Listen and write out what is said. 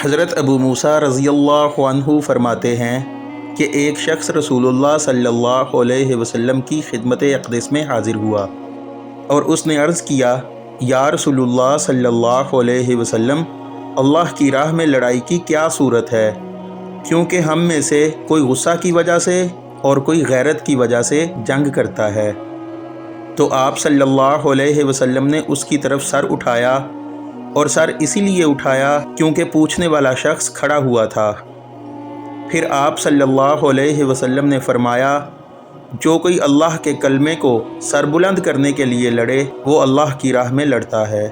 حضرت ابو موسیٰ رضی اللہ عنہ فرماتے ہیں کہ ایک شخص رسول اللہ صلی اللہ علیہ وسلم کی خدمت اقدس میں حاضر ہوا اور اس نے عرض کیا، یا رسول اللہ صلی اللہ علیہ وسلم، اللہ کی راہ میں لڑائی کی کیا صورت ہے؟ کیونکہ ہم میں سے کوئی غصہ کی وجہ سے اور کوئی غیرت کی وجہ سے جنگ کرتا ہے۔ تو آپ صلی اللہ علیہ وسلم نے اس کی طرف سر اٹھایا، اور سر اسی لیے اٹھایا کیونکہ پوچھنے والا شخص کھڑا ہوا تھا۔ پھر آپ صلی اللہ علیہ وسلم نے فرمایا، جو کوئی اللہ کے کلمے کو سر بلند کرنے کے لیے لڑے وہ اللہ کی راہ میں لڑتا ہے۔